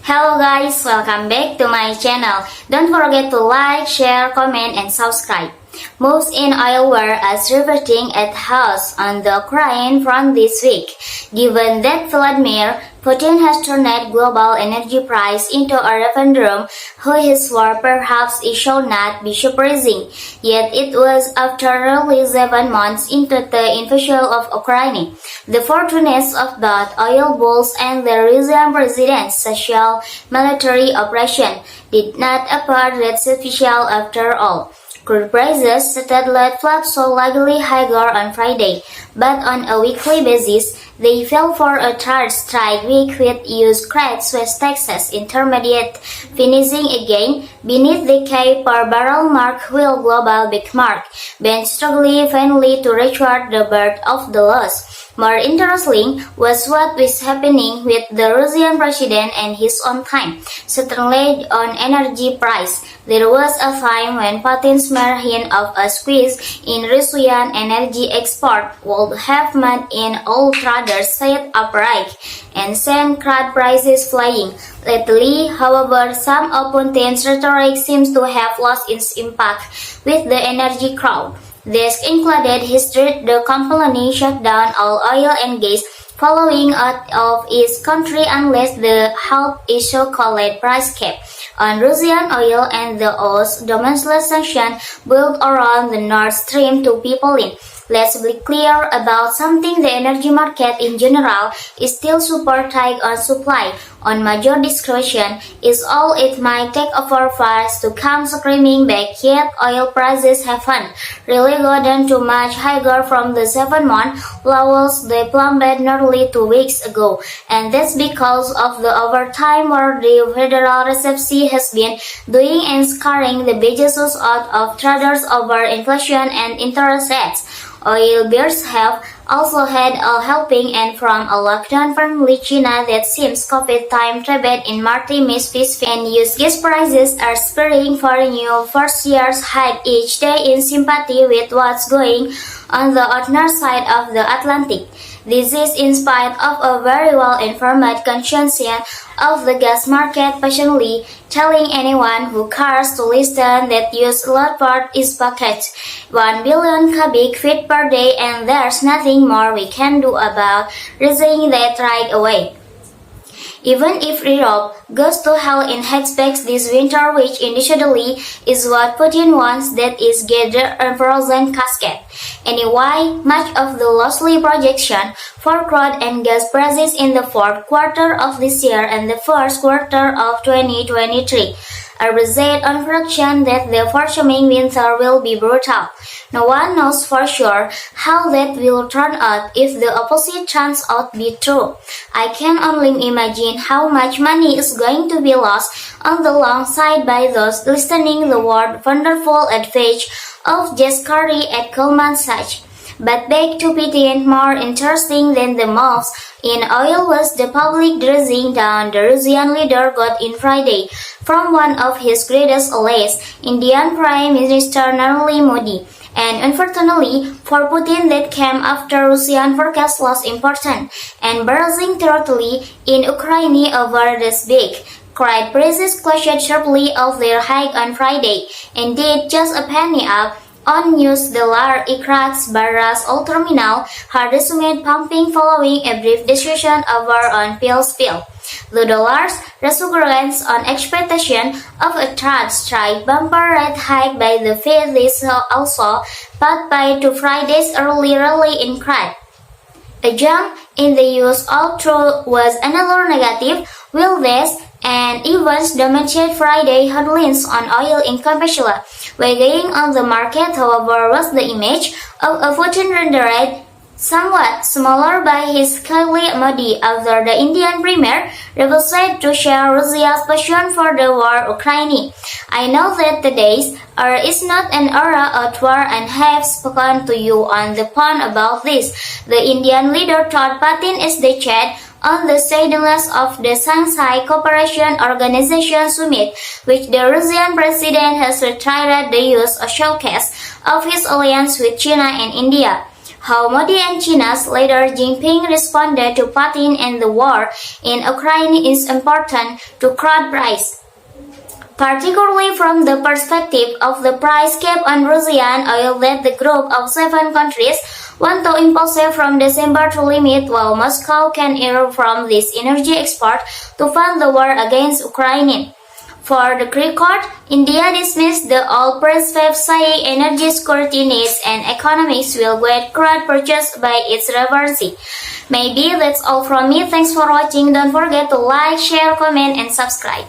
Hello guys, welcome back to my channel. Don't forget to like, share, comment, and subscribe. Moves in oil were as riveting at house on the Ukraine front this week, given that Vladimir Putin has turned global energy price into a referendum who his war perhaps it should not be surprising. Yet it was after nearly 7 months into the invasion of Ukraine. The fortunes of both oil bulls and the Russian president's special military operation did not appear that superficial after all. Crude prices steadily flat so likely higher on Friday, but on a weekly basis, they fell for a third straight week with used cracks West Texas Intermediate finishing again beneath the K per barrel mark while global benchmark been struggling finally to record the birth of the loss. More interesting was what was happening with the Russian president and his own time, certainly on energy price. There was a time when Putin's mere hint of a squeeze in Russian energy export would have made in all traders sit upright and sent crude prices flying. Lately, however, some of Putin's rhetoric seems to have lost its impact with the energy crowd. This included his threat the company shut down all oil and gas following out of its country unless the help is so-called price cap on Russian oil and the US domestic sanction built around the Nord Stream 2 pipeline. Let's be clear about something: the energy market in general is still super tight on supply. On major discretion is all it might take for fires to come screaming back, yet oil prices haven't really gotten too much higher from the 7-month levels they plummeted nearly 2 weeks ago, and that's because of the overtime work the Federal Reserve has been doing and scaring the bejesus out of traders over inflation and interest rates. Oil bears have also had a helping hand from a lockdown-friendly China that seems COVID time trapped in Marty misfits, and used gas prices are spurring for a new first-year's hike each day in sympathy with what's going on the other side of the Atlantic. This is in spite of a very well-informed conscience of the gas market patiently telling anyone who cares to listen that use lot part is bucket 1 billion cubic feet per day, and there's nothing more we can do about raising that right away. Even if Europe goes to hell in handbags this winter, which initially is what Putin wants, that is gather a frozen casket. Anyway, much of the lossy projection for crude and gas prices in the fourth quarter of this year and the first quarter of 2023 are based on prediction that the forthcoming winter will be brutal. No one knows for sure how that will turn out if the opposite turns out to be true. I can only imagine how much money is going to be lost on the long side by those listening the word wonderful advantage of just curry at Goldman Sachs. But back to Putin, more interesting than the moves in oil was the public dressing down the Russian leader got in Friday from one of his greatest allies, Indian Prime Minister Narendra Modi. And unfortunately for Putin, that came after Russian forecast lost importance and embarrassing territory in Ukraine over this big. Crude prices clashed sharply off their hike on Friday, indeed just a penny up on US dollar Iraq's Barras oil terminal had resumed pumping following a brief discussion over on fuel spill. The dollar's resurgence on expectation of a third straight bumper rate hike by the Fed is also backed by to Friday's early rally in crude. A jump in the US oil through was another negative, while this and events dominated Friday headlines on oil in particular. Weighing on the market, however, was the image of a Putin rendered somewhat smaller by his colleague Modi after the Indian premier refused to share Russia's passion for the war Ukraine. I know that the days is not an era of war and have spoken to you on the phone about this. The Indian leader told Putin is the chat on the sidelines of the Shanghai Cooperation Organization summit, which the Russian president has reiterated the use of showcase of his alliance with China and India. How Modi and China's leader Jinping responded to Putin and the war in Ukraine is important to crude price, particularly from the perspective of the price cap on Russian oil that the group of 7 countries want to impose from December to limit, while Moscow can earn from this energy export to fund the war against Ukraine. For the record, India dismissed the oil price wave, saying energy security needs and economics will get crude purchased by its reversey. Maybe that's all from me. Thanks for watching. Don't forget to like, share, comment, and subscribe.